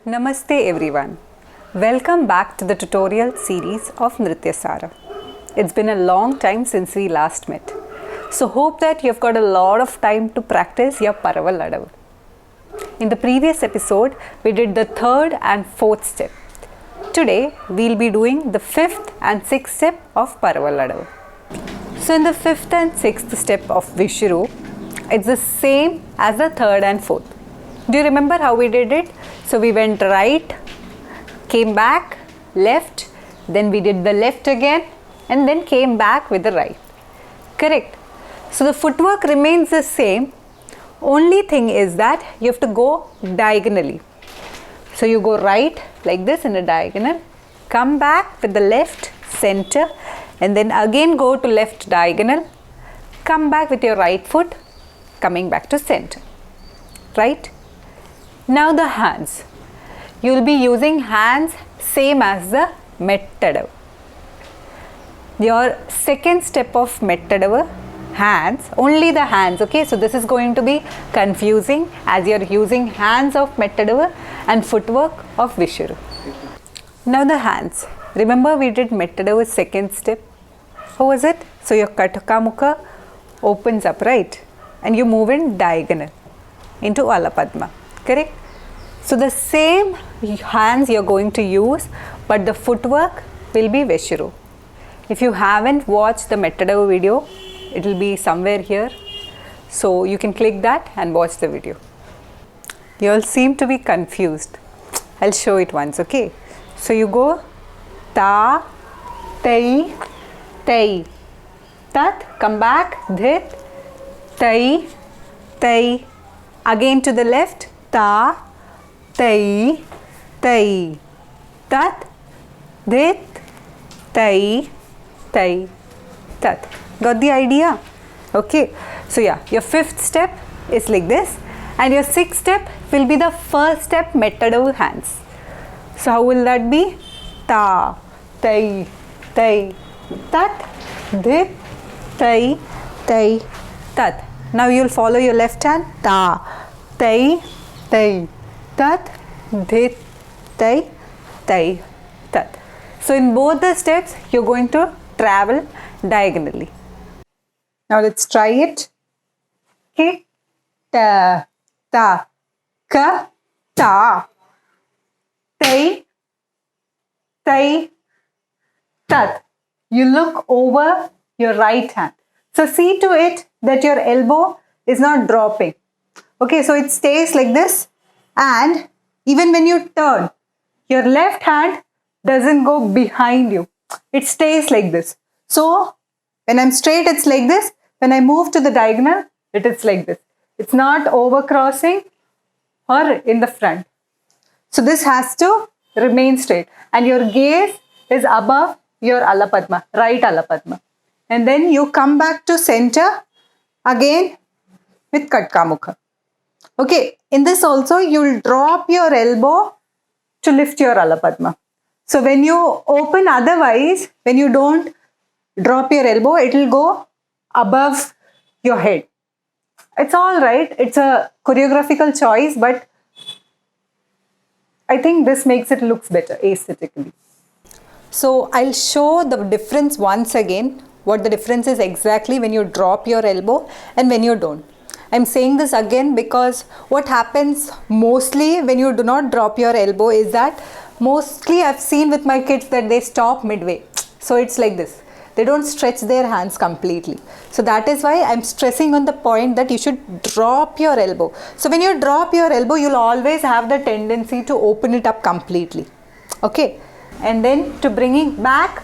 Namaste everyone. Welcome back to the tutorial series of Nrityasaara. It's been a long time since we last met. So hope that you've got a lot of time to practice your Paraval Adavu. In the previous episode, we did the third and fourth step. Today, we'll be doing the fifth and sixth step of Paraval Adavu. So in the fifth and sixth step of Visharu, it's the same as the third and fourth. Do you remember how we did it? So we went right, came back, left, then we did the left again and then came back with the right. Correct. So the footwork remains the same. Only thing is that you have to go diagonally. So you go right like this in a diagonal, come back with the left center and then again go to left diagonal, come back with your right foot, coming back to center. Right? Now the hands. You will be using hands same as the Metta. Your second step of Metta, hands, only the hands, okay? So this is going to be confusing as you are using hands of Metta and footwork of Visharu. Now the hands. Remember we did Metta second step. How was it? So your Kataka Mukha opens up, right? And you move in diagonal into Alapadma, correct? So the same hands you're going to use, but the footwork will be Visharu. If you haven't watched the Metta video, it will be somewhere here. So you can click that and watch the video. You all seem to be confused. I'll show it once, okay? So you go ta, tai, tai, tat, come back, dhit, tai, tai, again to the left, ta, tai, tai, tat, dhit, tai, tai, tat. Got the idea? Okay. So yeah, your fifth step is like this and your sixth step will be the first step Metta hands. So how will that be? Ta, tai, tai, tat, dhit, tai, tai, tat. Now you will follow your left hand. Ta, tai, tai, tat, dhit, tai, tai, tat. So in both the steps, you're going to travel diagonally. Now let's try it. Okay. Ta, ta, ka, ta, tai, tai, tat. You look over your right hand. So see to it that your elbow is not dropping. Okay, so it stays like this. And even when you turn, your left hand doesn't go behind you. It stays like this. So when I'm straight, it's like this. When I move to the diagonal, it is like this. It's not overcrossing or in the front. So this has to remain straight. And your gaze is above your Alapadma, right Alapadma. And then you come back to center again with Katkamukha. Okay, in this also you will drop your elbow to lift your Alapadma. So when you open otherwise, when you don't drop your elbow, it will go above your head. It's all right. It's a choreographical choice, but I think this makes it looks better aesthetically. So I'll show the difference once again, what the difference is exactly when you drop your elbow and when you don't. I'm saying this again because what happens mostly when you do not drop your elbow is that mostly I've seen with my kids that they stop midway. So it's like this. They don't stretch their hands completely. So that is why I'm stressing on the point that you should drop your elbow. So when you drop your elbow, you'll always have the tendency to open it up completely. Okay. And then to bring it back,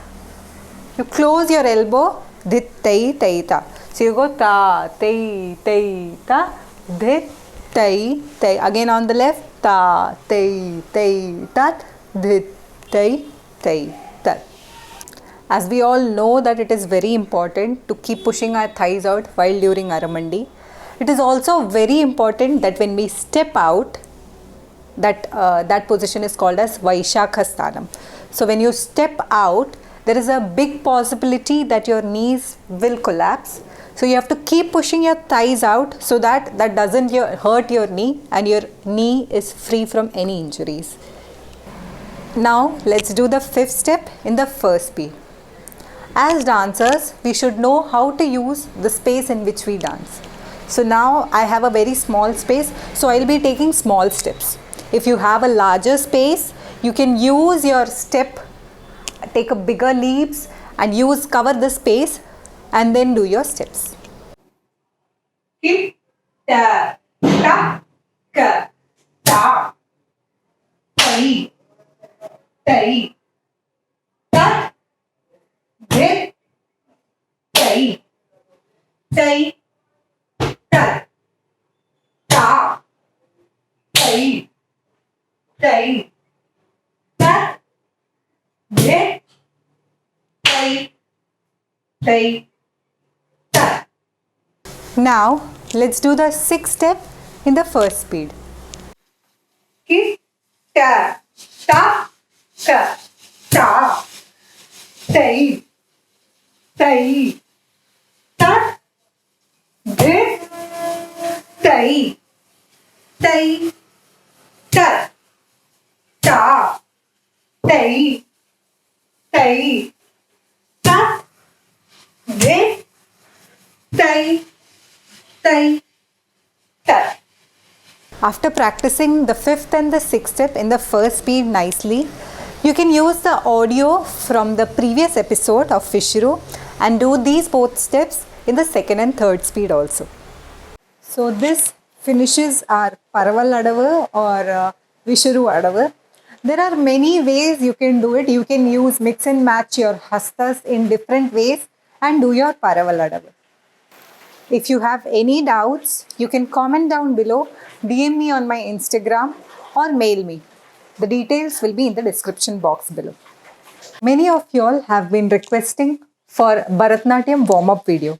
you close your elbow, dhit, tai, tai, ta. So you go ta, tai, tai, ta, dhit, tai, tai. Again on the left, ta, tai, tai, tat, dhit, tai, tai, tat. As we all know that it is very important to keep pushing our thighs out while during Aramandi. It is also very important that when we step out, that position is called as Vaishakha Sthanam. So when you step out, there is a big possibility that your knees will collapse. So you have to keep pushing your thighs out so that doesn't hurt your knee and your knee is free from any injuries. Now let's do the fifth step in the first speed. As dancers, we should know how to use the space in which we dance. So now I have a very small space, so I'll be taking small steps. If you have a larger space, you can use your step, take a bigger leaps and cover the space and then do your steps. Hip, ta, ta, ka, ta, tai, tai, ta, dip, tai, tai, ta, ta, tai, tai, ta, dip, tai, tai, ta. Now let's do the sixth step in the first speed. Hip, ta, ta, ka, ta, tai, tai, ta, dip, tai, tai, ta, ta, tai, tai, ta, dip, tai, tai, ta. After practicing the fifth and the sixth step in the first speed nicely, you can use the audio from the previous episode of Visharu and do these both steps in the second and third speed also. So this finishes our Paraval Adavu or Visharu Adavu. There are many ways you can do it. You can use mix and match your hastas in different ways and do your Paraval Adavu. If you have any doubts, you can comment down below, DM me on my Instagram or mail me. The details will be in the description box below. Many of you all have been requesting for Bharatnatyam warm-up video.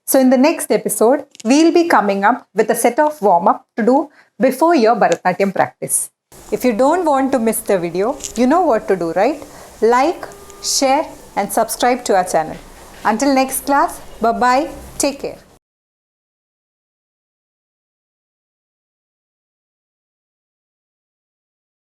So in the next episode, we'll be coming up with a set of warm-up to do before your Bharatnatyam practice. If you don't want to miss the video, you know what to do, right? Like, share and subscribe to our channel. Until next class, bye-bye, take care.